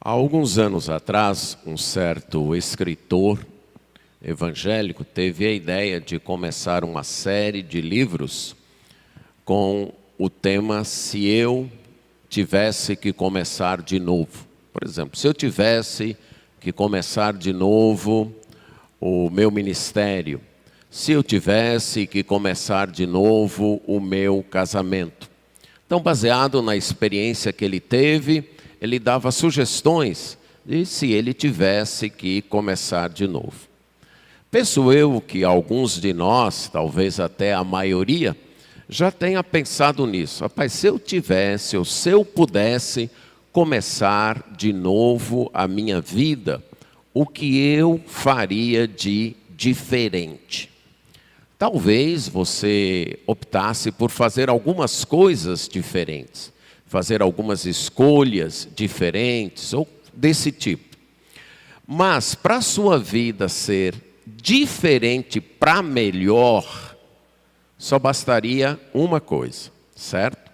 Há alguns anos atrás, um certo escritor evangélico teve a ideia de começar uma série de livros com o tema "Se eu tivesse que começar de novo". Por exemplo, se eu tivesse que começar de novo o meu ministério, se eu tivesse que começar de novo o meu casamento. Então, baseado na experiência que ele teve, ele dava sugestões de se ele tivesse que começar de novo. Penso eu que alguns de nós, talvez até a maioria, já tenha pensado nisso. Rapaz, se eu tivesse ou se eu pudesse começar de novo a minha vida, o que eu faria de diferente? Talvez você optasse por fazer algumas coisas diferentes, fazer algumas escolhas diferentes ou desse tipo. Mas para a sua vida ser diferente para melhor, só bastaria uma coisa, certo?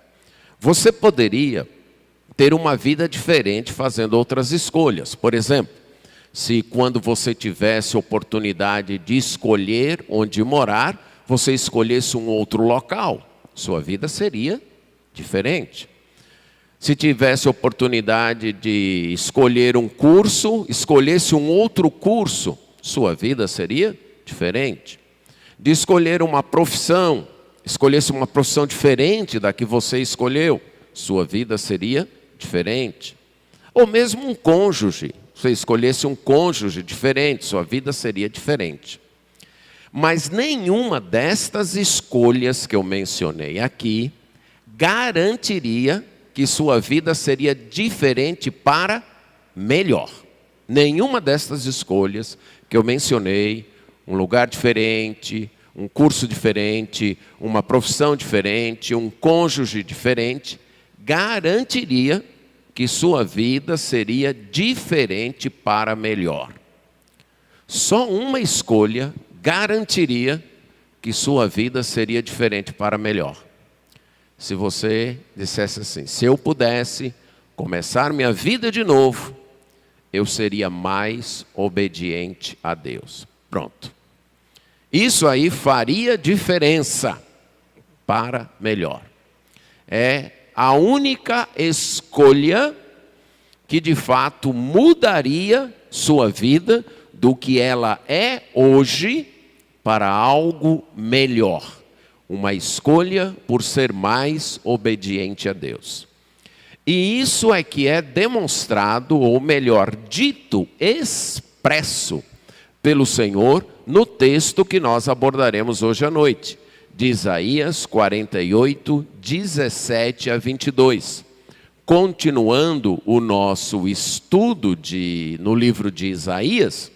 Você poderia ter uma vida diferente fazendo outras escolhas. Por exemplo, se quando você tivesse oportunidade de escolher onde morar, você escolhesse um outro local, sua vida seria diferente. Se tivesse oportunidade de escolher um curso, escolhesse um outro curso, sua vida seria diferente. De escolher uma profissão, escolhesse uma profissão diferente da que você escolheu, sua vida seria diferente. Ou mesmo um cônjuge, se você escolhesse um cônjuge diferente, sua vida seria diferente. Mas nenhuma destas escolhas que eu mencionei aqui garantiria que sua vida seria diferente para melhor. Nenhuma destas escolhas que eu mencionei, um lugar diferente, um curso diferente, uma profissão diferente, um cônjuge diferente, garantiria que sua vida seria diferente para melhor. Só uma escolha garantiria que sua vida seria diferente para melhor. Se você dissesse assim: se eu pudesse começar minha vida de novo, eu seria mais obediente a Deus. Pronto. Isso aí faria diferença para melhor. É a única escolha que de fato mudaria sua vida do que ela é hoje para algo melhor. Uma escolha por ser mais obediente a Deus. E isso é que é demonstrado, ou melhor, dito, expresso pelo Senhor no texto que nós abordaremos hoje à noite, de Isaías 48, 17 a 22. Continuando o nosso estudo no livro de Isaías,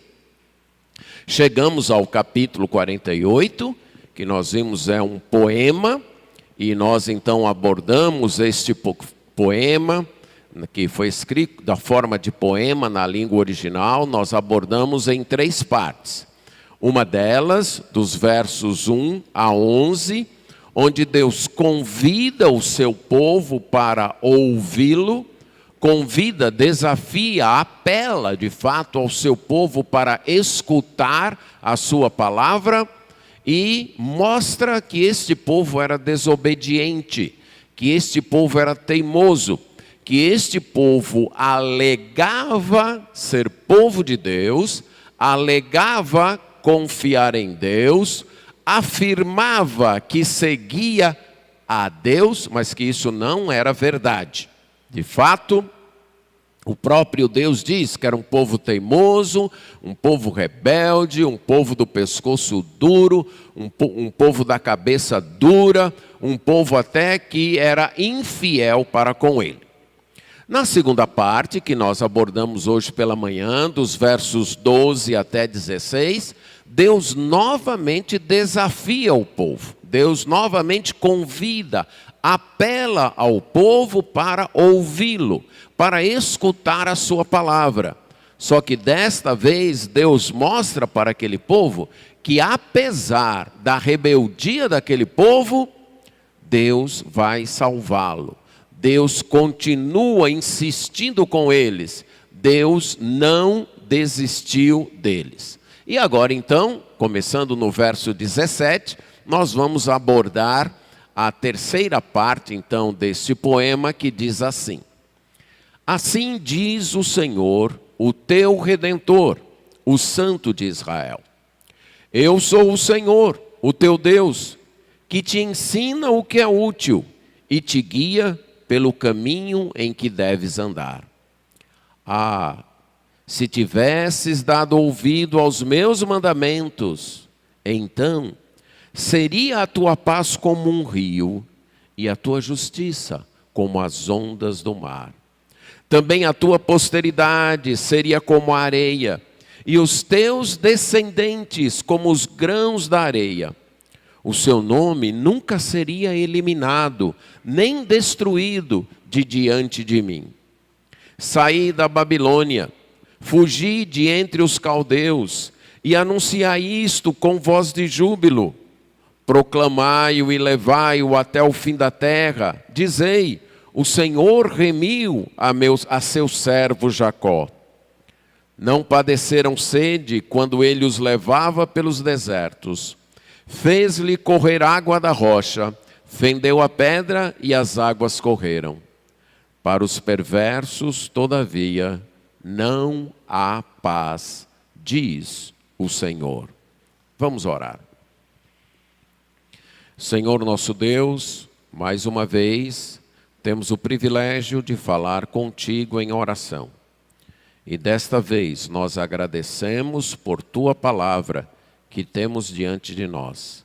chegamos ao capítulo 48, que nós vimos é um poema, e nós então abordamos este poema, que foi escrito da forma de poema na língua original, nós abordamos em 3 partes. Uma delas, dos versos 1 a 11, onde Deus convida o seu povo para ouvi-lo, convida, desafia, apela de fato ao seu povo para escutar a sua palavra, e mostra que este povo era desobediente, que este povo era teimoso, que este povo alegava ser povo de Deus, alegava confiar em Deus, afirmava que seguia a Deus, mas que isso não era verdade. De fato, o próprio Deus diz que era um povo teimoso, um povo rebelde, um povo do pescoço duro, um povo da cabeça dura, um povo até que era infiel para com ele. Na segunda parte, que nós abordamos hoje pela manhã, dos versos 12 até 16, Deus novamente desafia o povo. Deus novamente convida, apela ao povo para ouvi-lo, para escutar a sua palavra. Só que desta vez Deus mostra para aquele povo que, apesar da rebeldia daquele povo, Deus vai salvá-lo. Deus continua insistindo com eles. Deus não desistiu deles. E agora então, começando no verso 17, nós vamos abordar a terceira parte então deste poema, que diz assim: Assim diz o Senhor, o teu Redentor, o Santo de Israel. Eu sou o Senhor, o teu Deus, que te ensina o que é útil e te guia pelo caminho em que deves andar. Ah, se tivesses dado ouvido aos meus mandamentos, então seria a tua paz como um rio e a tua justiça como as ondas do mar. Também a tua posteridade seria como a areia e os teus descendentes como os grãos da areia. O seu nome nunca seria eliminado, nem destruído de diante de mim. Saí da Babilônia, fugi de entre os caldeus, e anunciai isto com voz de júbilo. Proclamai-o e levai-o até o fim da terra. Dizei, o Senhor remiu a seu servo Jacó. Não padeceram sede quando ele os levava pelos desertos. Fez-lhe correr água da rocha, fendeu a pedra e as águas correram. Para os perversos, todavia, não há paz, diz o Senhor. Vamos orar. Senhor nosso Deus, mais uma vez, temos o privilégio de falar contigo em oração. E desta vez nós agradecemos por tua palavra que temos diante de nós.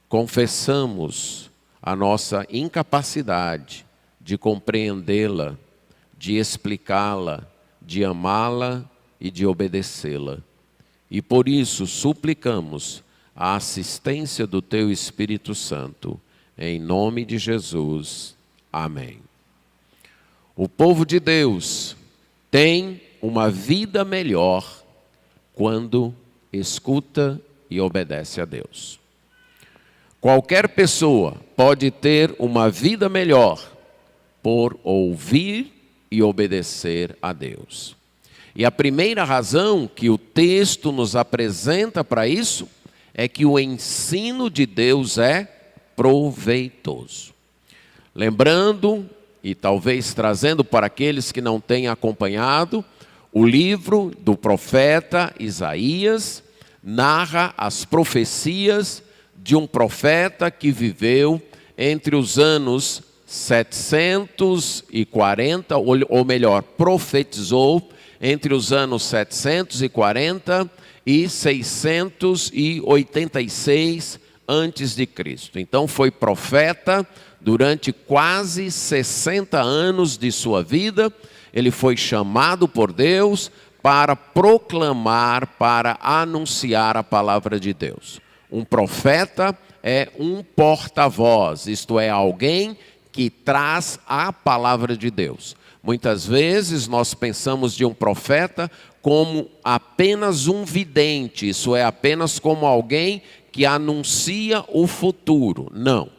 Confessamos a nossa incapacidade de compreendê-la, de explicá-la, de amá-la e de obedecê-la. E por isso suplicamos a assistência do teu Espírito Santo, em nome de Jesus. Amém. O povo de Deus tem uma vida melhor quando escuta e obedece a Deus. Qualquer pessoa pode ter uma vida melhor por ouvir e obedecer a Deus. E a primeira razão que o texto nos apresenta para isso é que o ensino de Deus é proveitoso. Lembrando, e talvez trazendo para aqueles que não têm acompanhado, o livro do profeta Isaías narra as profecias de um profeta que viveu entre os anos 740, ou melhor, profetizou entre os anos 740 e 686 antes de Cristo. Então foi profeta durante quase 60 anos de sua vida. Ele foi chamado por Deus para proclamar, para anunciar a palavra de Deus. Um profeta é um porta-voz, isto é, alguém que traz a palavra de Deus. Muitas vezes nós pensamos de um profeta como apenas um vidente, isso é, apenas como alguém que anuncia o futuro. Não.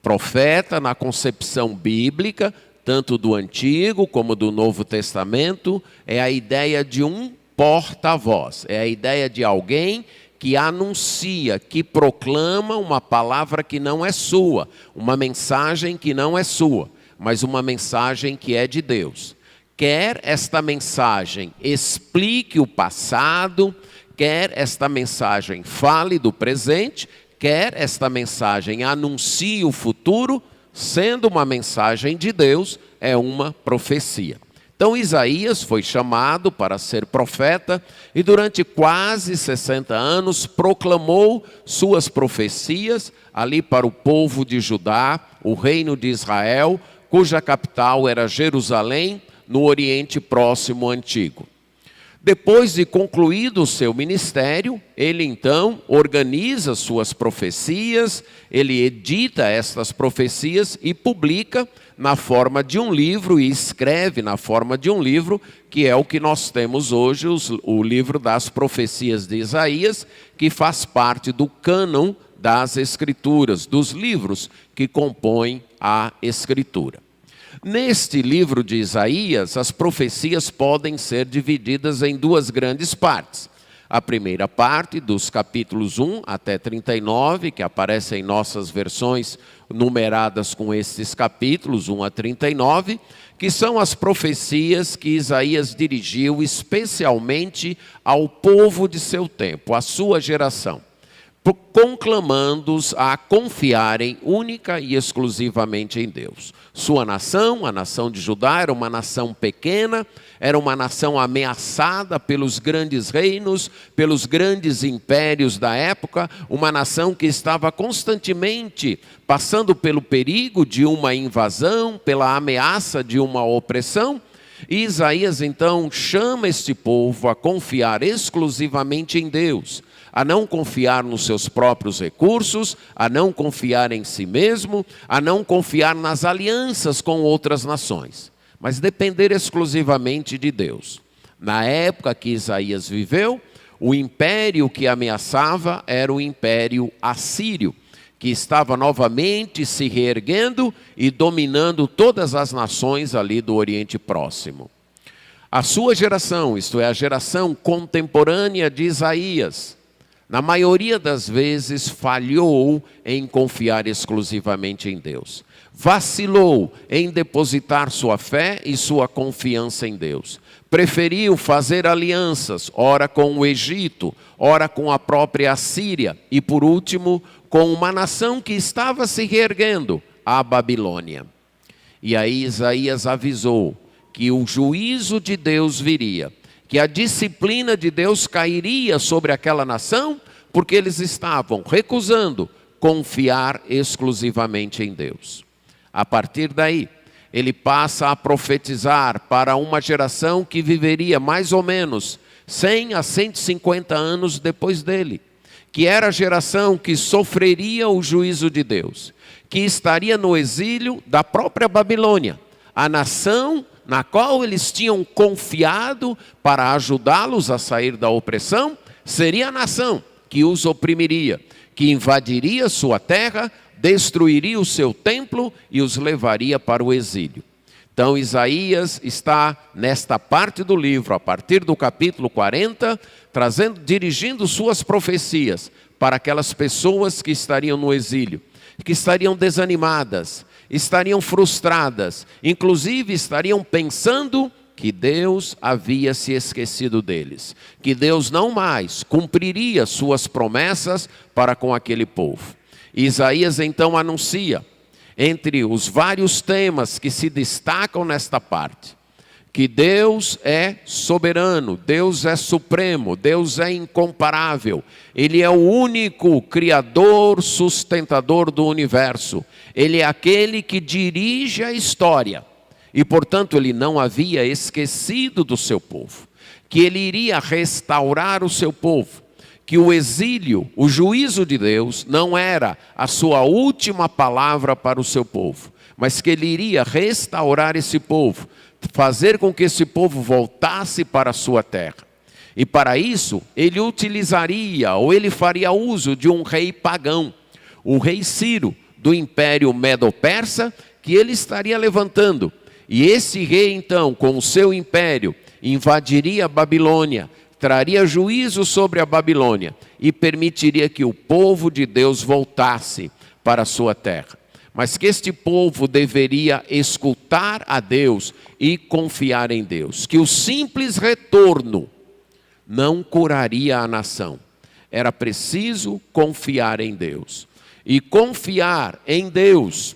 Profeta, na concepção bíblica, tanto do Antigo como do Novo Testamento, é a ideia de um porta-voz, é a ideia de alguém que anuncia, que proclama uma palavra que não é sua, uma mensagem que não é sua, mas uma mensagem que é de Deus. Quer esta mensagem explique o passado, quer esta mensagem fale do presente, quer esta mensagem anuncie o futuro, sendo uma mensagem de Deus, é uma profecia. Então Isaías foi chamado para ser profeta e durante quase 60 anos proclamou suas profecias ali para o povo de Judá, o reino de Israel, cuja capital era Jerusalém, no Oriente Próximo Antigo. Depois de concluído o seu ministério, ele então organiza suas profecias, ele edita estas profecias e publica na forma de um livro e escreve na forma de um livro, que é o que nós temos hoje, o livro das profecias de Isaías, que faz parte do cânon das Escrituras, dos livros que compõem a Escritura. Neste livro de Isaías, as profecias podem ser divididas em duas grandes partes. A primeira parte, dos capítulos 1 até 39, que aparecem em nossas versões numeradas com estes capítulos, 1 a 39, que são as profecias que Isaías dirigiu especialmente ao povo de seu tempo, à sua geração, conclamando-os a confiarem única e exclusivamente em Deus. Sua nação, a nação de Judá, era uma nação pequena, era uma nação ameaçada pelos grandes reinos, pelos grandes impérios da época, uma nação que estava constantemente passando pelo perigo de uma invasão, pela ameaça de uma opressão. E Isaías então chama este povo a confiar exclusivamente em Deus, a não confiar nos seus próprios recursos, a não confiar em si mesmo, a não confiar nas alianças com outras nações, mas depender exclusivamente de Deus. Na época que Isaías viveu, o império que ameaçava era o império assírio, que estava novamente se reerguendo e dominando todas as nações ali do Oriente Próximo. A sua geração, isto é, a geração contemporânea de Isaías, na maioria das vezes falhou em confiar exclusivamente em Deus. Vacilou em depositar sua fé e sua confiança em Deus. Preferiu fazer alianças, ora com o Egito, ora com a própria Assíria e, por último, com uma nação que estava se reerguendo, a Babilônia. E aí Isaías avisou que o juízo de Deus viria, que a disciplina de Deus cairia sobre aquela nação, porque eles estavam recusando confiar exclusivamente em Deus. A partir daí, ele passa a profetizar para uma geração que viveria mais ou menos 100 a 150 anos depois dele, que era a geração que sofreria o juízo de Deus, que estaria no exílio da própria Babilônia, a nação na qual eles tinham confiado para ajudá-los a sair da opressão, seria a nação que os oprimiria, que invadiria sua terra, destruiria o seu templo e os levaria para o exílio. Então Isaías está nesta parte do livro, a partir do capítulo 40, dirigindo suas profecias para aquelas pessoas que estariam no exílio, que estariam desanimadas, estariam frustradas, inclusive estariam pensando que Deus havia se esquecido deles, que Deus não mais cumpriria suas promessas para com aquele povo. Isaías então anuncia, entre os vários temas que se destacam nesta parte, que Deus é soberano, Deus é supremo, Deus é incomparável. Ele é o único criador, sustentador do universo. Ele é aquele que dirige a história. E, portanto, ele não havia esquecido do seu povo, que ele iria restaurar o seu povo, que o exílio, o juízo de Deus, não era a sua última palavra para o seu povo, mas que ele iria restaurar esse povo, fazer com que esse povo voltasse para a sua terra. E para isso, ele utilizaria, ou ele faria uso de um rei pagão, o rei Ciro, do Império Medo-Persa, que ele estaria levantando. E esse rei, então, com o seu império, invadiria a Babilônia, traria juízo sobre a Babilônia e permitiria que o povo de Deus voltasse para a sua terra. Mas que este povo deveria escutar a Deus e confiar em Deus. Que o simples retorno não curaria a nação. Era preciso confiar em Deus. E confiar em Deus,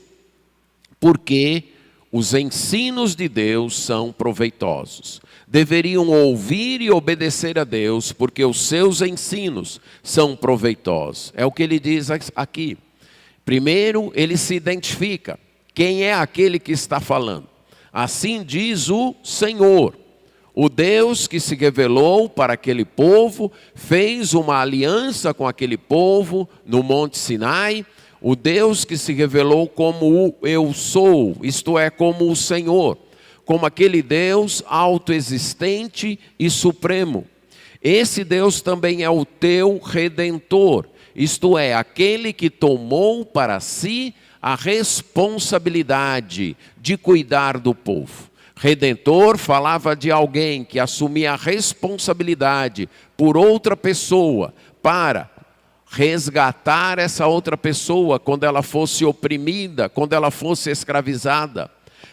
porque os ensinos de Deus são proveitosos. Deveriam ouvir e obedecer a Deus, porque os seus ensinos são proveitosos. É o que ele diz aqui. Primeiro, ele se identifica. Quem é aquele que está falando? Assim diz o Senhor, o Deus que se revelou para aquele povo, fez uma aliança com aquele povo no Monte Sinai, o Deus que se revelou como o Eu Sou, isto é, como o Senhor, como aquele Deus autoexistente e supremo. Esse Deus também é o teu Redentor, isto é, aquele que tomou para si a responsabilidade de cuidar do povo. Redentor falava de alguém que assumia a responsabilidade por outra pessoa para resgatar essa outra pessoa quando ela fosse oprimida, quando ela fosse escravizada,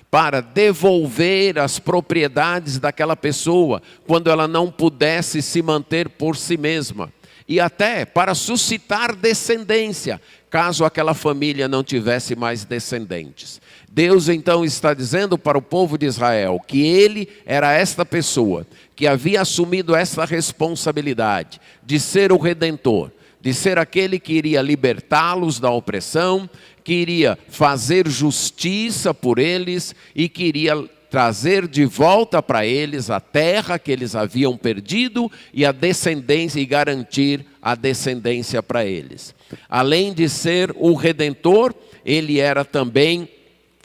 para devolver as propriedades daquela pessoa quando ela não pudesse se manter por si mesma, e até para suscitar descendência, caso aquela família não tivesse mais descendentes. Deus então está dizendo para o povo de Israel que ele era esta pessoa que havia assumido essa responsabilidade de ser o Redentor, de ser aquele que iria libertá-los da opressão, que iria fazer justiça por eles e que iria trazer de volta para eles a terra que eles haviam perdido e a descendência, e garantir a descendência para eles. Além de ser o Redentor, ele era também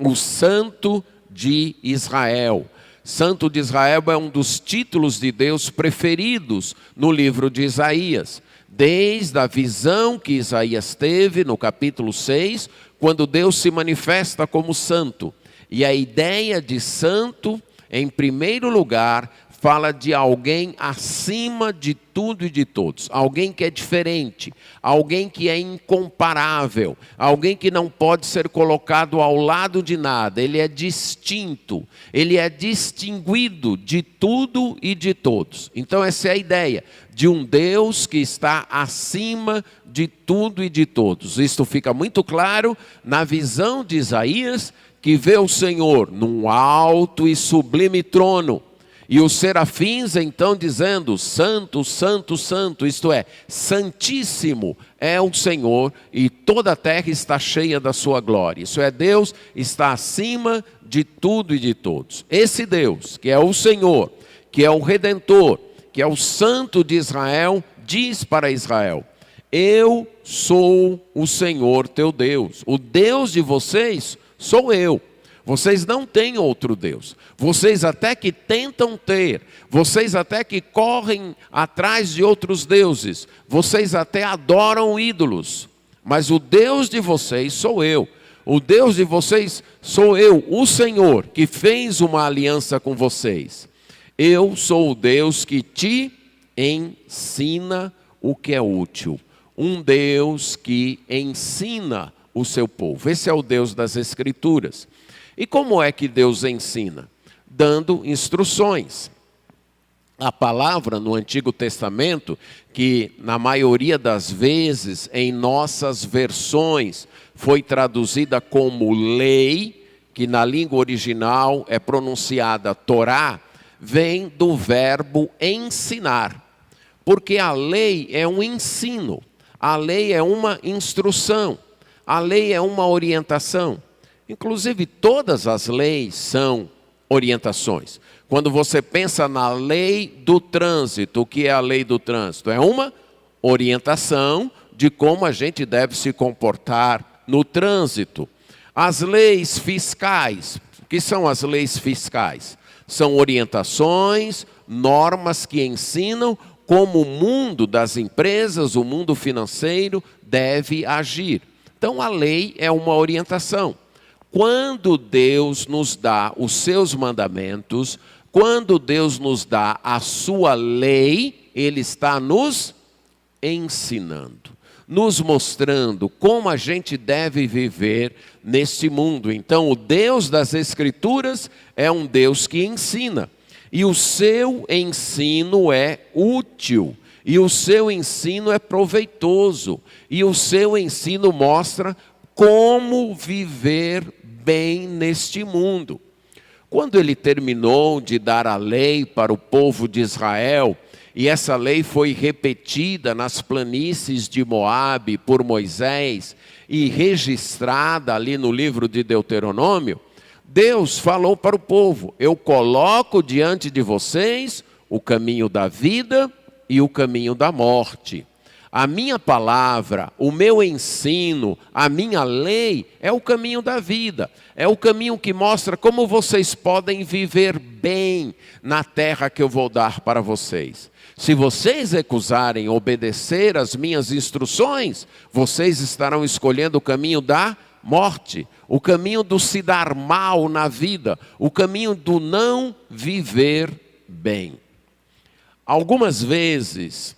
o Santo de Israel. Santo de Israel é um dos títulos de Deus preferidos no livro de Isaías. Desde a visão que Isaías teve no capítulo 6, quando Deus se manifesta como santo. E a ideia de santo, em primeiro lugar, fala de alguém acima de tudo e de todos. Alguém que é diferente, alguém que é incomparável, alguém que não pode ser colocado ao lado de nada. Ele é distinto, ele é distinguido de tudo e de todos. Então essa é a ideia de um Deus que está acima de tudo e de todos. Isto fica muito claro na visão de Isaías, que vê o Senhor num alto e sublime trono, e os serafins então dizendo: Santo, Santo, Santo, isto é, Santíssimo é o Senhor, e toda a terra está cheia da sua glória. Isso é, Deus está acima de tudo e de todos. Esse Deus, que é o Senhor, que é o Redentor, que é o Santo de Israel, diz para Israel: eu sou o Senhor teu Deus. O Deus de vocês sou eu. Vocês não têm outro Deus. Vocês até que tentam ter, vocês até que correm atrás de outros deuses, vocês até adoram ídolos, mas o Deus de vocês sou eu. O Deus de vocês sou eu, o Senhor, que fez uma aliança com vocês. Eu sou o Deus que te ensina o que é útil. Um Deus que ensina o seu povo. Esse é o Deus das Escrituras. E como é que Deus ensina? Dando instruções. A palavra no Antigo Testamento, que na maioria das vezes em nossas versões foi traduzida como lei, que na língua original é pronunciada Torá, vem do verbo ensinar. Porque a lei é um ensino, a lei é uma instrução, a lei é uma orientação. Inclusive, todas as leis são orientações. Quando você pensa na lei do trânsito, o que é a lei do trânsito? É uma orientação de como a gente deve se comportar no trânsito. As leis fiscais, o que são as leis fiscais? São orientações, normas que ensinam como o mundo das empresas, o mundo financeiro deve agir. Então, a lei é uma orientação. Quando Deus nos dá os seus mandamentos, quando Deus nos dá a sua lei, Ele está nos ensinando, nos mostrando como a gente deve viver neste mundo. Então, o Deus das Escrituras é um Deus que ensina, e o seu ensino é útil, e o seu ensino é proveitoso, e o seu ensino mostra como viver bem neste mundo. Quando ele terminou de dar a lei para o povo de Israel, e essa lei foi repetida nas planícies de Moabe por Moisés e registrada ali no livro de Deuteronômio, Deus falou para o povo: eu coloco diante de vocês o caminho da vida e o caminho da morte. A minha palavra, o meu ensino, a minha lei é o caminho da vida. É o caminho que mostra como vocês podem viver bem na terra que eu vou dar para vocês. Se vocês recusarem obedecer às minhas instruções, vocês estarão escolhendo o caminho da morte, o caminho do se dar mal na vida, o caminho do não viver bem. Algumas vezes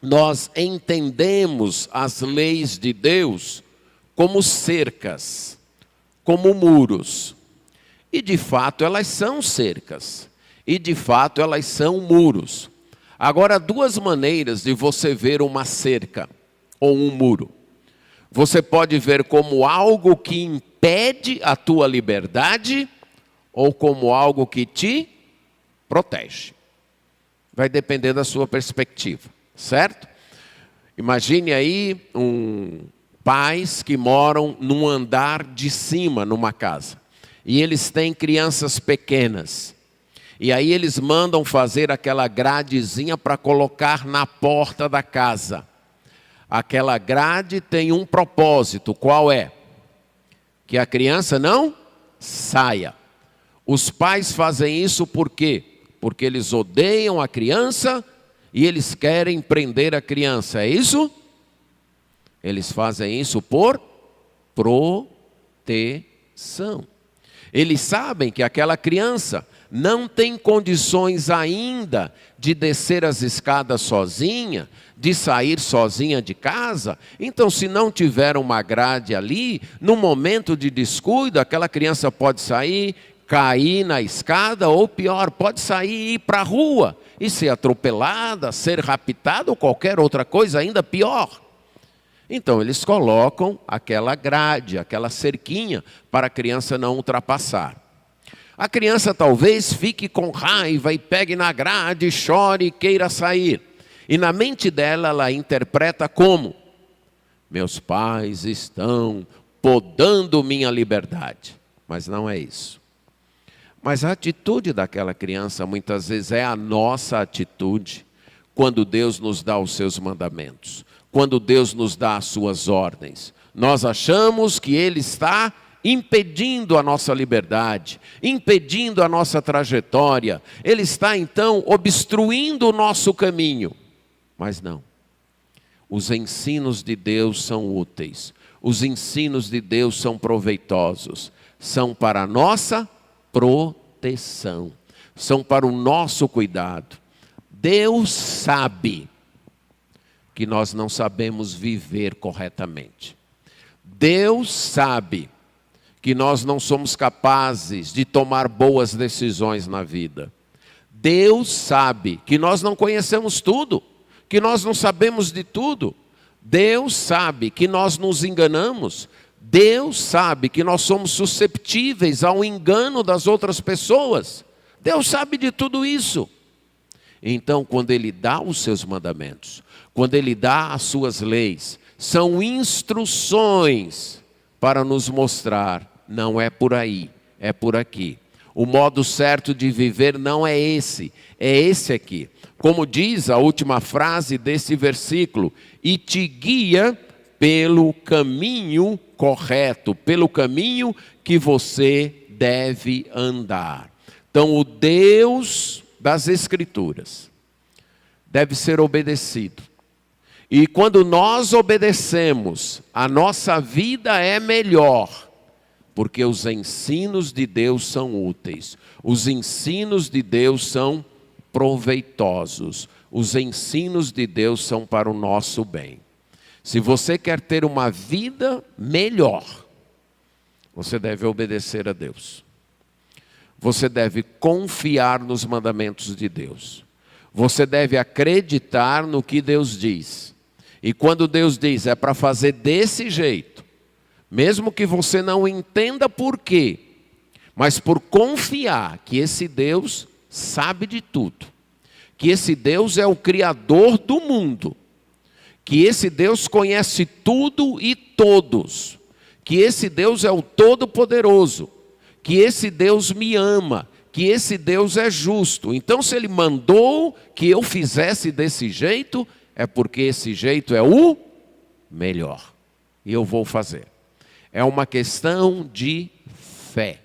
nós entendemos as leis de Deus como cercas, como muros. E de fato elas são cercas. E de fato elas são muros. Agora, duas maneiras de você ver uma cerca ou um muro. Você pode ver como algo que impede a tua liberdade ou como algo que te protege. Vai depender da sua perspectiva, certo? Imagine aí pais que moram num andar de cima, numa casa. E eles têm crianças pequenas. E aí eles mandam fazer aquela gradezinha para colocar na porta da casa. Aquela grade tem um propósito, qual é? Que a criança não saia. Os pais fazem isso por quê? Porque eles odeiam a criança e eles querem prender a criança, é isso? Eles fazem isso por proteção. Eles sabem que aquela criança não tem condições ainda de descer as escadas sozinha, de sair sozinha de casa. Então, se não tiver uma grade ali, no momento de descuido, aquela criança pode sair, cair na escada, ou pior, pode sair e ir para a rua e ser atropelada, ser raptada ou qualquer outra coisa ainda pior. Então eles colocam aquela grade, aquela cerquinha para a criança não ultrapassar. A criança talvez fique com raiva e pegue na grade, chore e queira sair. E na mente dela ela interpreta como: meus pais estão podando minha liberdade. Mas não é isso. Mas a atitude daquela criança muitas vezes é a nossa atitude quando Deus nos dá os seus mandamentos, quando Deus nos dá as suas ordens. Nós achamos que Ele está impedindo a nossa liberdade, impedindo a nossa trajetória. Ele está então obstruindo o nosso caminho. Mas não. Os ensinos de Deus são úteis. Os ensinos de Deus são proveitosos. São para a nossa proteção, são para o nosso cuidado. Deus sabe que nós não sabemos viver corretamente. Deus sabe que nós não somos capazes de tomar boas decisões na vida. Deus sabe que nós não conhecemos tudo, que nós não sabemos de tudo. Deus sabe que nós nos enganamos. Deus sabe que nós somos susceptíveis ao engano das outras pessoas. Deus sabe de tudo isso. Então, quando Ele dá os seus mandamentos, quando Ele dá as suas leis, são instruções para nos mostrar: não é por aí, é por aqui. O modo certo de viver não é esse aqui. Como diz a última frase desse versículo: e te guia pelo caminho correto, pelo caminho que você deve andar. Então, o Deus das Escrituras deve ser obedecido. E quando nós obedecemos, a nossa vida é melhor, porque os ensinos de Deus são úteis, os ensinos de Deus são proveitosos, os ensinos de Deus são para o nosso bem. Se você quer ter uma vida melhor, você deve obedecer a Deus. Você deve confiar nos mandamentos de Deus. Você deve acreditar no que Deus diz. E quando Deus diz é para fazer desse jeito, mesmo que você não entenda por quê, mas por confiar que esse Deus sabe de tudo, que esse Deus é o Criador do mundo, que esse Deus conhece tudo e todos, que esse Deus é o Todo-Poderoso, que esse Deus me ama, que esse Deus é justo. Então, se Ele mandou que eu fizesse desse jeito, é porque esse jeito é o melhor. E eu vou fazer. É uma questão de fé.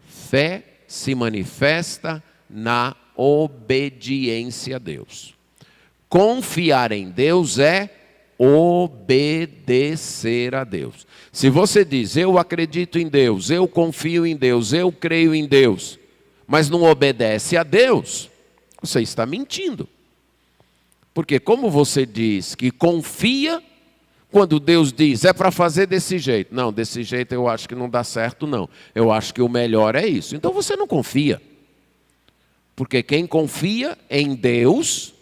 Fé se manifesta na obediência a Deus. Confiar em Deus é obedecer a Deus. Se você diz, eu acredito em Deus, eu confio em Deus, eu creio em Deus, mas não obedece a Deus, você está mentindo. Porque como você diz que confia, quando Deus diz, é para fazer desse jeito. Não, desse jeito eu acho que não dá certo, não. Eu acho que o melhor é isso. Então você não confia. Porque quem confia em Deus,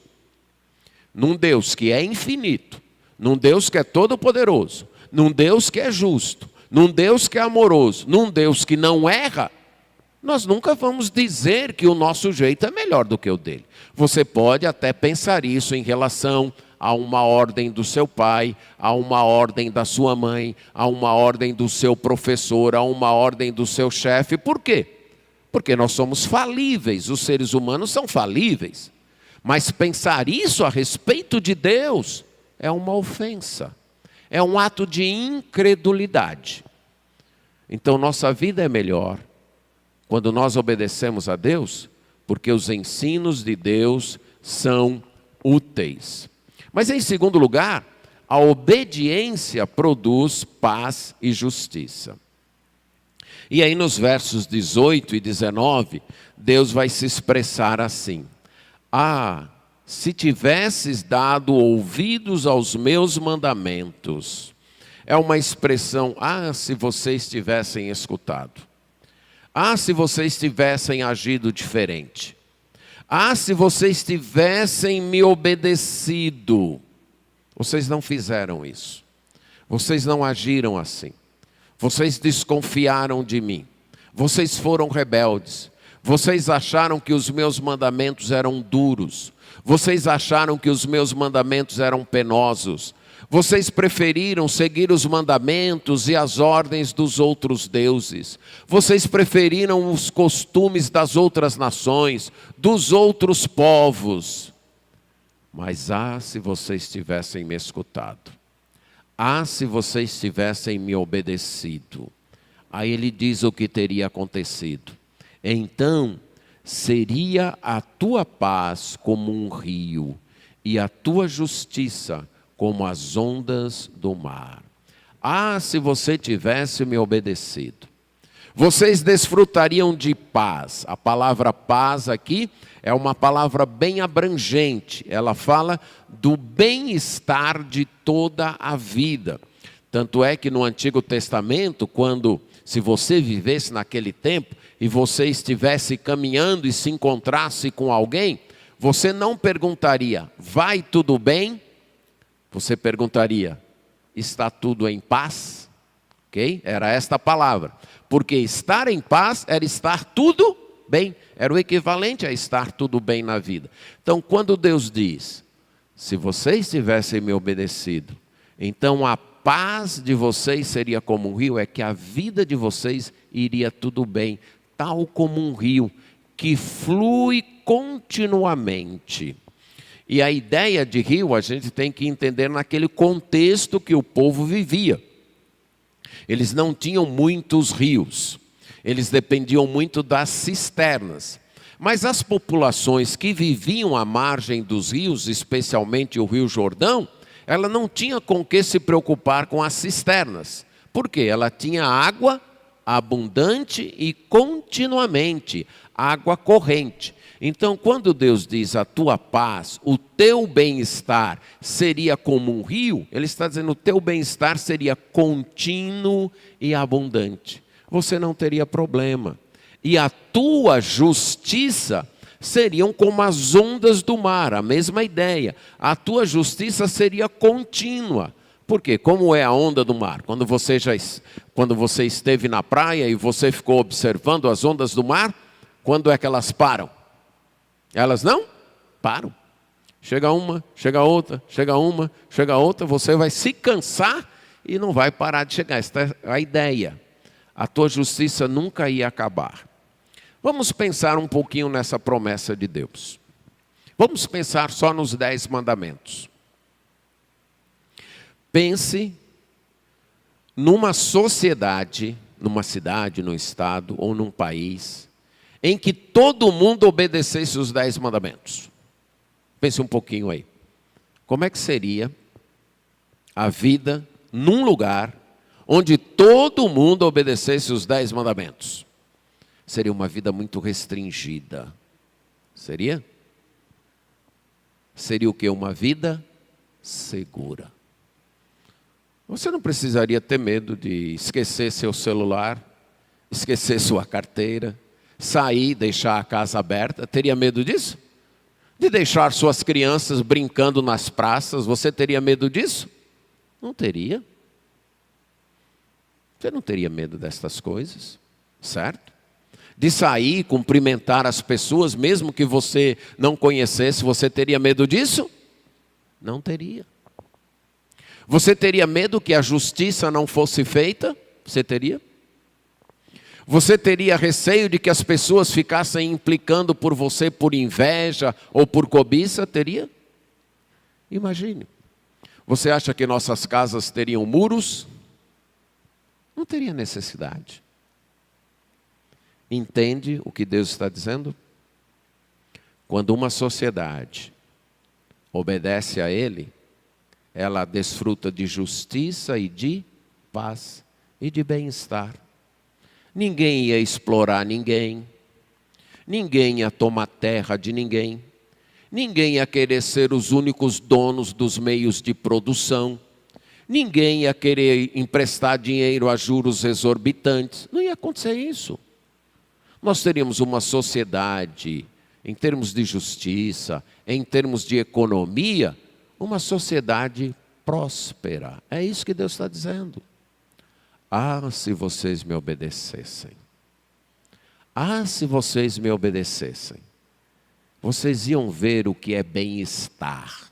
num Deus que é infinito, num Deus que é todo-poderoso, num Deus que é justo, num Deus que é amoroso, num Deus que não erra, nós nunca vamos dizer que o nosso jeito é melhor do que o dele. Você pode até pensar isso em relação a uma ordem do seu pai, a uma ordem da sua mãe, a uma ordem do seu professor, a uma ordem do seu chefe. Por quê? Porque nós somos falíveis, os seres humanos são falíveis. Mas pensar isso a respeito de Deus é uma ofensa, é um ato de incredulidade. Então nossa vida é melhor quando nós obedecemos a Deus, porque os ensinos de Deus são úteis. Mas em segundo lugar, a obediência produz paz e justiça. E aí nos versos 18 e 19, Deus vai se expressar assim: ah, se tivesses dado ouvidos aos meus mandamentos. É uma expressão, ah, se vocês tivessem escutado. Ah, se vocês tivessem agido diferente. Ah, se vocês tivessem me obedecido. Vocês não fizeram isso. Vocês não agiram assim. Vocês desconfiaram de mim. Vocês foram rebeldes. Vocês acharam que os meus mandamentos eram duros. Vocês acharam que os meus mandamentos eram penosos. Vocês preferiram seguir os mandamentos e as ordens dos outros deuses. Vocês preferiram os costumes das outras nações, dos outros povos. Mas se vocês tivessem me escutado. Se vocês tivessem me obedecido. Aí ele diz o que teria acontecido. Então, seria a tua paz como um rio, e a tua justiça como as ondas do mar. Se você tivesse me obedecido. Vocês desfrutariam de paz. A palavra paz aqui é uma palavra bem abrangente. Ela fala do bem-estar de toda a vida. Tanto é que no Antigo Testamento, se você vivesse naquele tempo e você estivesse caminhando e se encontrasse com alguém, você não perguntaria, vai tudo bem? Você perguntaria, está tudo em paz? Ok? Era esta a palavra. Porque estar em paz era estar tudo bem. Era o equivalente a estar tudo bem na vida. Então, quando Deus diz, se vocês tivessem me obedecido, então a paz de vocês seria como um rio, é que a vida de vocês iria tudo bem, tal como um rio que flui continuamente. E a ideia de rio a gente tem que entender naquele contexto que o povo vivia. Eles não tinham muitos rios, eles dependiam muito das cisternas. Mas as populações que viviam à margem dos rios, especialmente o Rio Jordão, ela não tinha com que se preocupar com as cisternas. Por quê? Ela tinha água abundante e continuamente, água corrente. Então, quando Deus diz a tua paz, o teu bem-estar seria como um rio, Ele está dizendo o teu bem-estar seria contínuo e abundante. Você não teria problema. E a tua justiça seriam como as ondas do mar, a mesma ideia. A tua justiça seria contínua. Por quê? Como é a onda do mar? Quando você esteve na praia e você ficou observando as ondas do mar, quando é que elas param? Elas não param. Chega uma, chega outra, chega uma, chega outra, você vai se cansar e não vai parar de chegar. Esta é a ideia. A tua justiça nunca ia acabar. Vamos pensar um pouquinho nessa promessa de Deus. Vamos pensar só nos 10 mandamentos. Pense numa sociedade, numa cidade, num estado ou num país, em que todo mundo obedecesse os 10 mandamentos. Pense um pouquinho aí. Como é que seria a vida num lugar onde todo mundo obedecesse os 10 mandamentos. Seria uma vida muito restringida. Seria? Seria o quê? Uma vida segura. Você não precisaria ter medo de esquecer seu celular, esquecer sua carteira, sair, deixar a casa aberta. Teria medo disso? De deixar suas crianças brincando nas praças, você teria medo disso? Não teria. Você não teria medo destas coisas, certo? De sair, cumprimentar as pessoas, mesmo que você não conhecesse, você teria medo disso? Não teria. Você teria medo que a justiça não fosse feita? Você teria? Você teria receio de que as pessoas ficassem implicando por você por inveja ou por cobiça? Teria? Imagine. Você acha que nossas casas teriam muros? Não teria necessidade. Entende o que Deus está dizendo? Quando uma sociedade obedece a Ele, ela desfruta de justiça e de paz e de bem-estar. Ninguém ia explorar ninguém. Ninguém ia tomar terra de ninguém. Ninguém ia querer ser os únicos donos dos meios de produção. Ninguém ia querer emprestar dinheiro a juros exorbitantes. Não ia acontecer isso. Nós teríamos uma sociedade, em termos de justiça, em termos de economia, uma sociedade próspera. É isso que Deus está dizendo. Ah, se vocês me obedecessem. Ah, se vocês me obedecessem. Vocês iam ver o que é bem-estar.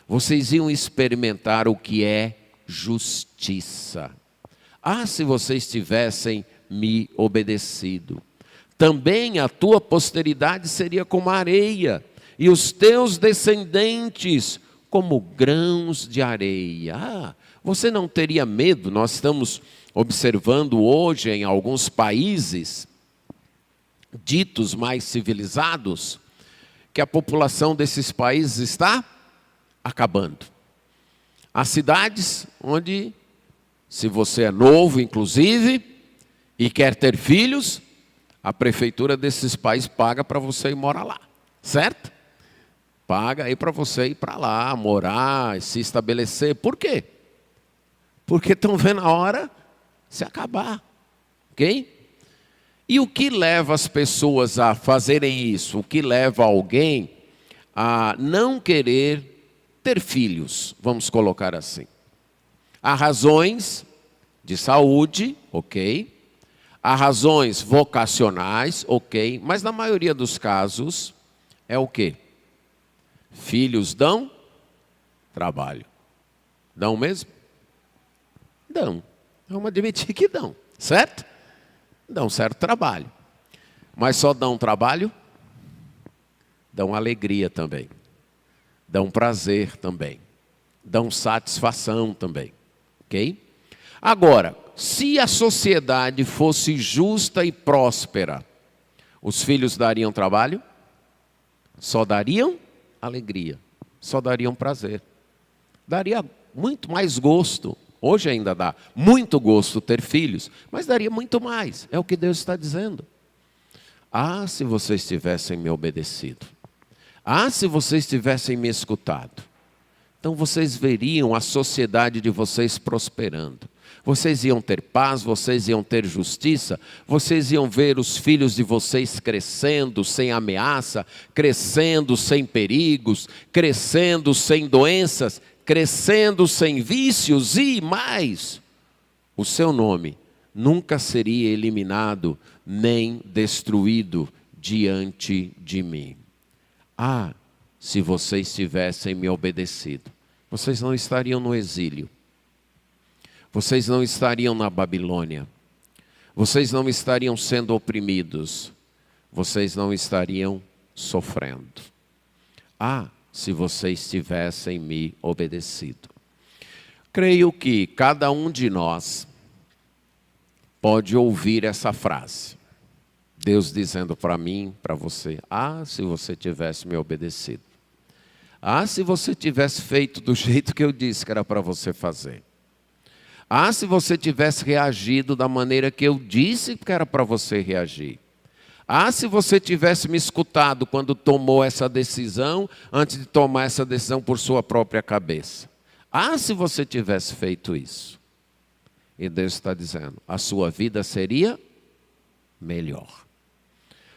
Vocês iam experimentar o que é justiça. Ah, se vocês tivessem me obedecido. Também a tua posteridade seria como a areia, e os teus descendentes como grãos de areia. Ah, você não teria medo? Nós estamos observando hoje em alguns países ditos mais civilizados, que a população desses países está acabando. Há cidades onde, se você é novo inclusive, e quer ter filhos, a prefeitura desses países paga para você ir morar lá, certo? Paga aí para você ir para lá, morar, se estabelecer. Por quê? Porque estão vendo a hora se acabar, ok? E o que leva as pessoas a fazerem isso? O que leva alguém a não querer ter filhos? Vamos colocar assim. Há razões de saúde, ok? Há razões vocacionais, ok? Mas na maioria dos casos é o quê? Filhos dão trabalho. Dão mesmo? Dão. Vamos admitir que dão, certo? Dão certo trabalho. Mas só dão trabalho? Dão alegria também. Dão prazer também. Dão satisfação também. Ok? Agora, se a sociedade fosse justa e próspera, os filhos dariam trabalho? Só dariam alegria. Só dariam prazer. Daria muito mais gosto. Hoje ainda dá muito gosto ter filhos, mas daria muito mais. É o que Deus está dizendo. Ah, se vocês tivessem me obedecido. Ah, se vocês tivessem me escutado. Então vocês veriam a sociedade de vocês prosperando. Vocês iam ter paz, vocês iam ter justiça, vocês iam ver os filhos de vocês crescendo sem ameaça, crescendo sem perigos, crescendo sem doenças, crescendo sem vícios e mais. O seu nome nunca seria eliminado nem destruído diante de mim. Ah, se vocês tivessem me obedecido, vocês não estariam no exílio. Vocês não estariam na Babilônia. Vocês não estariam sendo oprimidos. Vocês não estariam sofrendo. Ah, se vocês tivessem me obedecido. Creio que cada um de nós pode ouvir essa frase. Deus dizendo para mim, para você, ah, se você tivesse me obedecido. Ah, se você tivesse feito do jeito que eu disse que era para você fazer. Ah, se você tivesse reagido da maneira que eu disse que era para você reagir. Ah, se você tivesse me escutado quando tomou essa decisão, antes de tomar essa decisão por sua própria cabeça. Ah, se você tivesse feito isso. E Deus está dizendo, a sua vida seria melhor.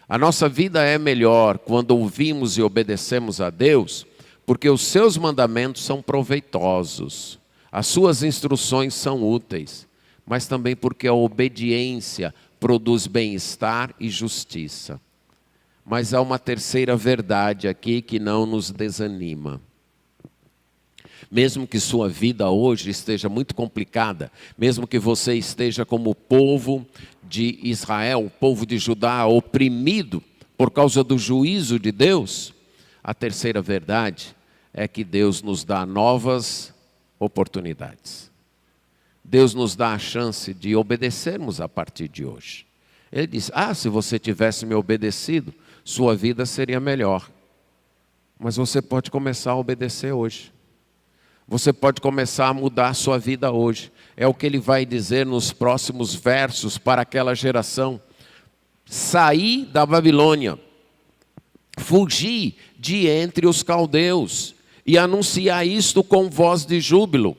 A nossa vida é melhor quando ouvimos e obedecemos a Deus, porque os seus mandamentos são proveitosos. As suas instruções são úteis, mas também porque a obediência produz bem-estar e justiça. Mas há uma terceira verdade aqui que não nos desanima. Mesmo que sua vida hoje esteja muito complicada, mesmo que você esteja como o povo de Israel, o povo de Judá, oprimido por causa do juízo de Deus, a terceira verdade é que Deus nos dá novas oportunidades. Deus nos dá a chance de obedecermos a partir de hoje. Ele diz, se você tivesse me obedecido, sua vida seria melhor. Mas você pode começar a obedecer hoje. Você pode começar a mudar a sua vida hoje. É o que ele vai dizer nos próximos versos para aquela geração. Saí da Babilônia, fugi de entre os caldeus, e anunciar isto com voz de júbilo,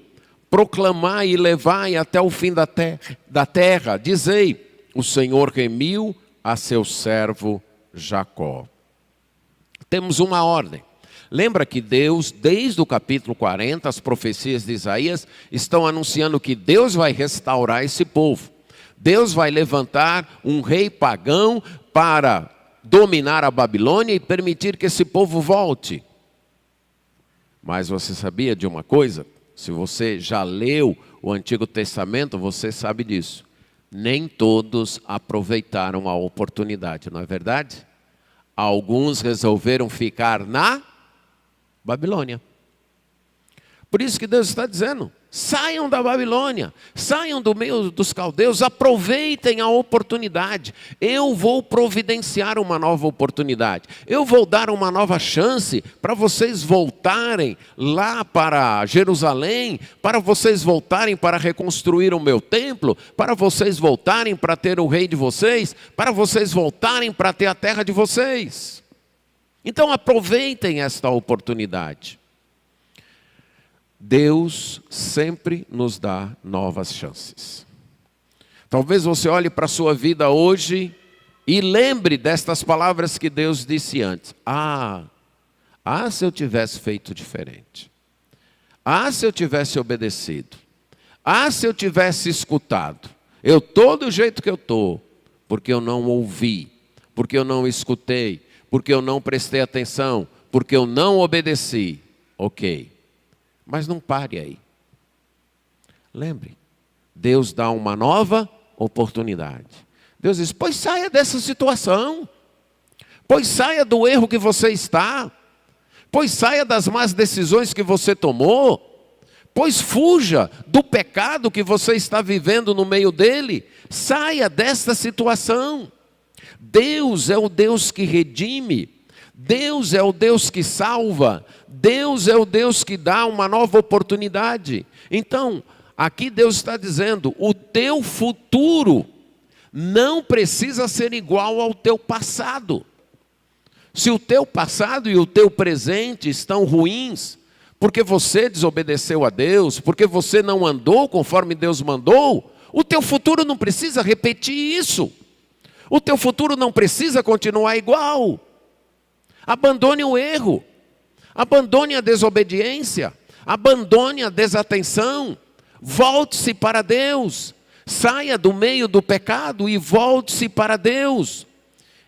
proclamai e levai até o fim da terra, dizei, o Senhor remiu a seu servo Jacó. Temos uma ordem. Lembra que Deus, desde o capítulo 40, as profecias de Isaías estão anunciando que Deus vai restaurar esse povo. Deus vai levantar um rei pagão para dominar a Babilônia e permitir que esse povo volte. Mas você sabia de uma coisa? Se você já leu o Antigo Testamento, você sabe disso. Nem todos aproveitaram a oportunidade, não é verdade? Alguns resolveram ficar na Babilônia. Por isso que Deus está dizendo, saiam da Babilônia, saiam do meio dos caldeus, aproveitem a oportunidade. Eu vou providenciar uma nova oportunidade. Eu vou dar uma nova chance para vocês voltarem lá para Jerusalém, para vocês voltarem para reconstruir o meu templo, para vocês voltarem para ter o rei de vocês, para vocês voltarem para ter a terra de vocês. Então aproveitem esta oportunidade. Deus sempre nos dá novas chances. Talvez você olhe para a sua vida hoje e lembre destas palavras que Deus disse antes. Se eu tivesse feito diferente. Se eu tivesse obedecido. Se eu tivesse escutado. Eu estou do jeito que eu estou, porque eu não ouvi, porque eu não escutei, porque eu não prestei atenção, porque eu não obedeci. Ok. Mas não pare aí. Lembre, Deus dá uma nova oportunidade. Deus diz, pois saia dessa situação. Pois saia do erro que você está. Pois saia das más decisões que você tomou. Pois fuja do pecado que você está vivendo no meio dele. Saia desta situação. Deus é o Deus que redime. Deus é o Deus que salva. Deus é o Deus que dá uma nova oportunidade. Então, aqui Deus está dizendo, o teu futuro não precisa ser igual ao teu passado. Se o teu passado e o teu presente estão ruins, porque você desobedeceu a Deus, porque você não andou conforme Deus mandou, o teu futuro não precisa repetir isso. O teu futuro não precisa continuar igual. Abandone o erro, abandone a desobediência, abandone a desatenção, volte-se para Deus, saia do meio do pecado e volte-se para Deus.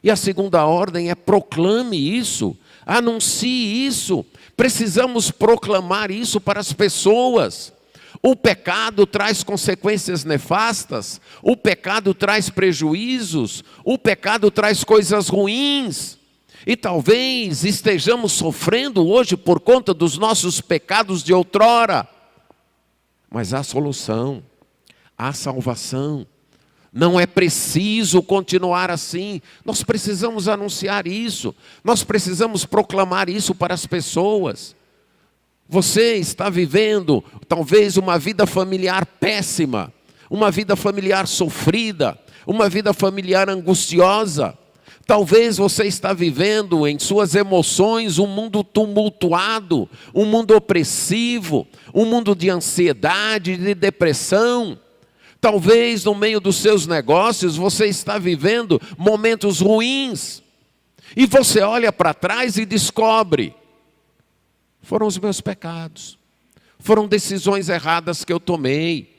E a segunda ordem é proclame isso, anuncie isso, precisamos proclamar isso para as pessoas. O pecado traz consequências nefastas, o pecado traz prejuízos, o pecado traz coisas ruins. E talvez estejamos sofrendo hoje por conta dos nossos pecados de outrora. Mas há solução, há salvação. Não é preciso continuar assim. Nós precisamos anunciar isso. Nós precisamos proclamar isso para as pessoas. Você está vivendo talvez uma vida familiar péssima, uma vida familiar sofrida, uma vida familiar angustiosa. Talvez você está vivendo em suas emoções um mundo tumultuado, um mundo opressivo, um mundo de ansiedade, de depressão. Talvez no meio dos seus negócios você está vivendo momentos ruins. E você olha para trás e descobre: foram os meus pecados, foram decisões erradas que eu tomei,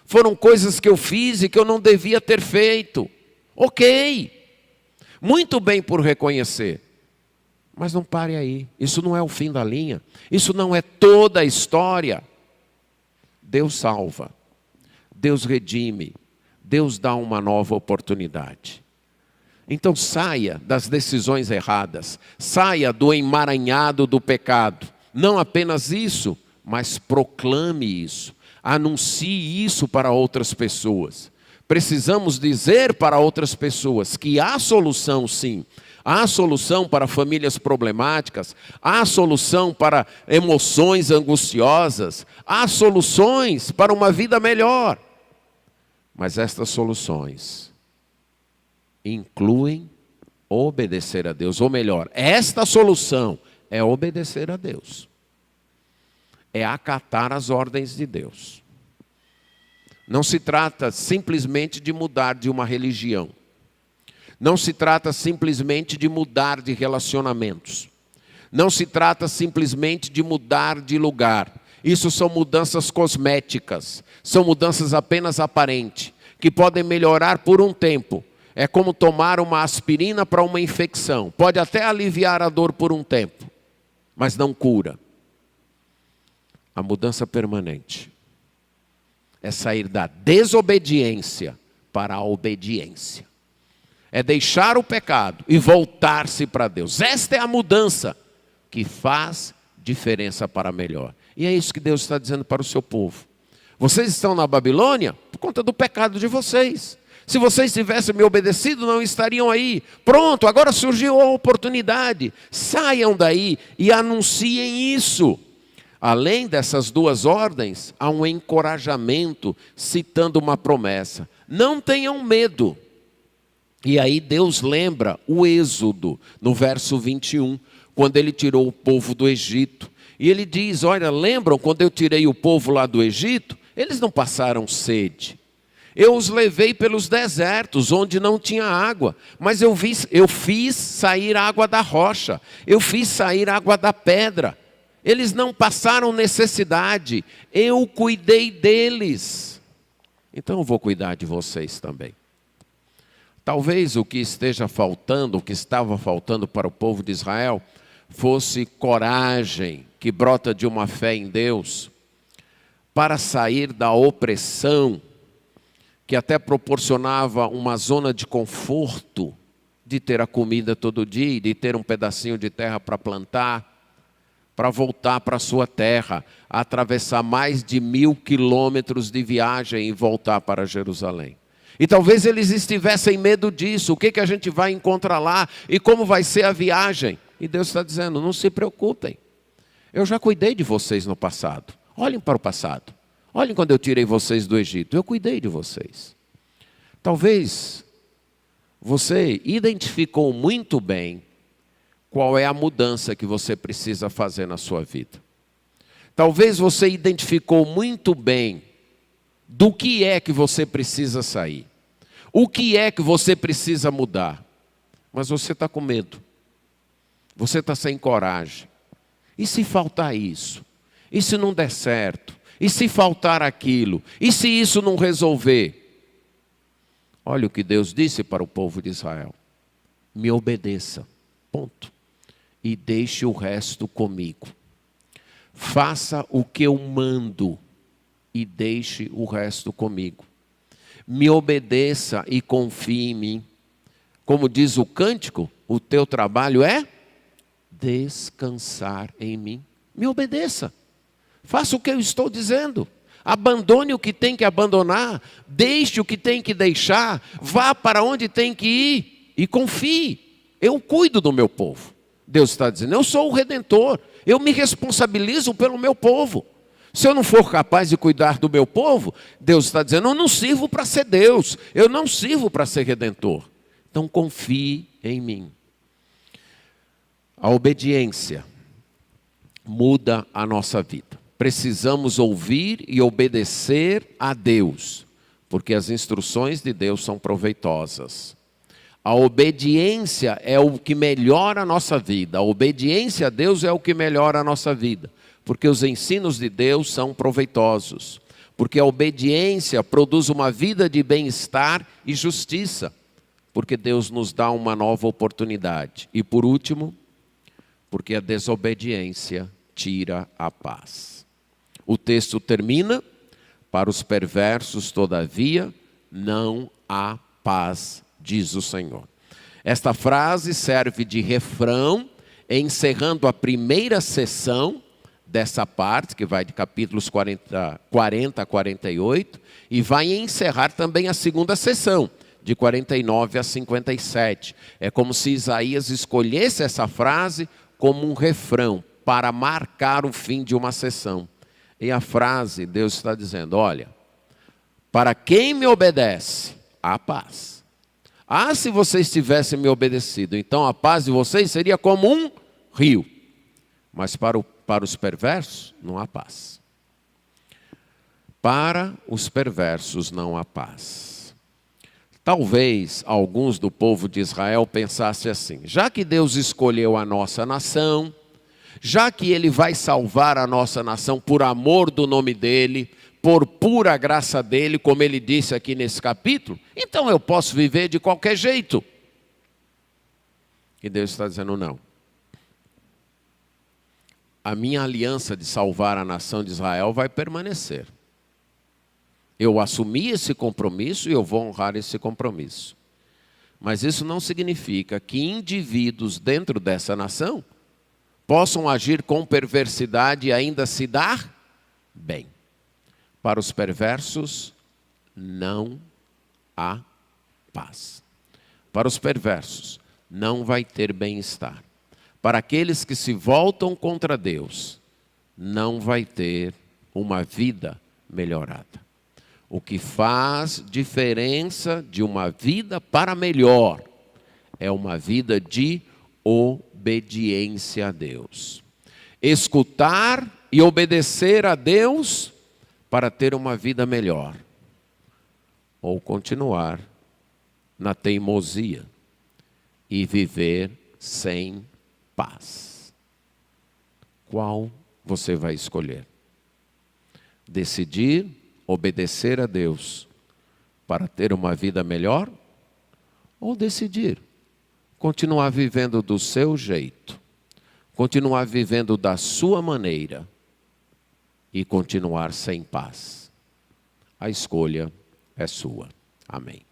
foram coisas que eu fiz e que eu não devia ter feito. Ok, muito bem por reconhecer, mas não pare aí. Isso não é o fim da linha, isso não é toda a história. Deus salva, Deus redime, Deus dá uma nova oportunidade. Então saia das decisões erradas, saia do emaranhado do pecado. Não apenas isso, mas proclame isso, anuncie isso para outras pessoas. Precisamos dizer para outras pessoas que há solução, sim. Há solução para famílias problemáticas, há solução para emoções angustiosas, há soluções para uma vida melhor. Mas estas soluções incluem obedecer a Deus, ou melhor, esta solução é obedecer a Deus, é acatar as ordens de Deus. Não se trata simplesmente de mudar de uma religião, não se trata simplesmente de mudar de relacionamentos, não se trata simplesmente de mudar de lugar. Isso são mudanças cosméticas, são mudanças apenas aparentes, que podem melhorar por um tempo. É como tomar uma aspirina para uma infecção. Pode até aliviar a dor por um tempo, mas não cura. A mudança permanente é sair da desobediência para a obediência. É deixar o pecado e voltar-se para Deus. Esta é a mudança que faz diferença para melhor. E é isso que Deus está dizendo para o seu povo. Vocês estão na Babilônia por conta do pecado de vocês. Se vocês tivessem me obedecido, não estariam aí. Pronto, agora surgiu a oportunidade. Saiam daí e anunciem isso. Além dessas duas ordens, há um encorajamento citando uma promessa. Não tenham medo. E aí Deus lembra o Êxodo, no verso 21, quando ele tirou o povo do Egito. E ele diz, olha, lembram quando eu tirei o povo lá do Egito? Eles não passaram sede. Eu os levei pelos desertos, onde não tinha água. Mas eu fiz sair água da rocha. Eu fiz sair água da pedra. Eles não passaram necessidade. Eu cuidei deles. Então eu vou cuidar de vocês também. Talvez o que esteja faltando, o que estava faltando para o povo de Israel, fosse coragem, que brota de uma fé em Deus, para sair da opressão, que até proporcionava uma zona de conforto, de ter a comida todo dia, de ter um pedacinho de terra para plantar, para voltar para a sua terra, atravessar mais de 1000 quilômetros de viagem e voltar para Jerusalém. E talvez eles estivessem medo disso, o que a gente vai encontrar lá e como vai ser a viagem. E Deus está dizendo, não se preocupem, eu já cuidei de vocês no passado. Olhem para o passado. Olhem quando eu tirei vocês do Egito. Eu cuidei de vocês. Talvez você identificou muito bem qual é a mudança que você precisa fazer na sua vida. Talvez você identificou muito bem do que é que você precisa sair. O que é que você precisa mudar. Mas você está com medo. Você está sem coragem. E se faltar isso? E se não der certo? E se faltar aquilo? E se isso não resolver? Olha o que Deus disse para o povo de Israel. Me obedeça, ponto. E deixe o resto comigo. Faça o que eu mando e deixe o resto comigo. Me obedeça e confie em mim. Como diz o cântico, o teu trabalho é descansar em mim. Me obedeça. Faça o que eu estou dizendo. Abandone o que tem que abandonar. Deixe o que tem que deixar. Vá para onde tem que ir. E confie. Eu cuido do meu povo. Deus está dizendo, eu sou o Redentor, eu me responsabilizo pelo meu povo. Se eu não for capaz de cuidar do meu povo, Deus está dizendo, eu não sirvo para ser Deus, eu não sirvo para ser Redentor. Então confie em mim. A obediência muda a nossa vida. Precisamos ouvir e obedecer a Deus, porque as instruções de Deus são proveitosas. A obediência é o que melhora a nossa vida. A obediência a Deus é o que melhora a nossa vida, porque os ensinos de Deus são proveitosos. Porque a obediência produz uma vida de bem-estar e justiça, porque Deus nos dá uma nova oportunidade. E por último, porque a desobediência tira a paz. O texto termina, para os perversos, todavia, não há paz, diz o Senhor. Esta frase serve de refrão, encerrando a primeira sessão dessa parte, que vai de capítulos 40 a 48, e vai encerrar também a segunda sessão, de 49 a 57. É como se Isaías escolhesse essa frase como um refrão, para marcar o fim de uma sessão. E a frase, Deus está dizendo, olha, para quem me obedece, há paz. Ah, se vocês tivessem me obedecido, então a paz de vocês seria como um rio. Mas para os perversos, não há paz. Para os perversos não há paz. Talvez alguns do povo de Israel pensassem assim, já que Deus escolheu a nossa nação, já que Ele vai salvar a nossa nação por amor do nome dEle, por pura graça dEle, como Ele disse aqui nesse capítulo, então eu posso viver de qualquer jeito. E Deus está dizendo não. A minha aliança de salvar a nação de Israel vai permanecer. Eu assumi esse compromisso e eu vou honrar esse compromisso. Mas isso não significa que indivíduos dentro dessa nação possam agir com perversidade e ainda se dar bem. Para os perversos, não há paz. Para os perversos, não vai ter bem-estar. Para aqueles que se voltam contra Deus, não vai ter uma vida melhorada. O que faz diferença de uma vida para melhor é uma vida de obediência a Deus. Escutar e obedecer a Deus para ter uma vida melhor. Ou continuar na teimosia e viver sem paz. Qual você vai escolher? Decidir obedecer a Deus para ter uma vida melhor? Ou decidir continuar vivendo do seu jeito, continuar vivendo da sua maneira e continuar sem paz? A escolha é sua. Amém.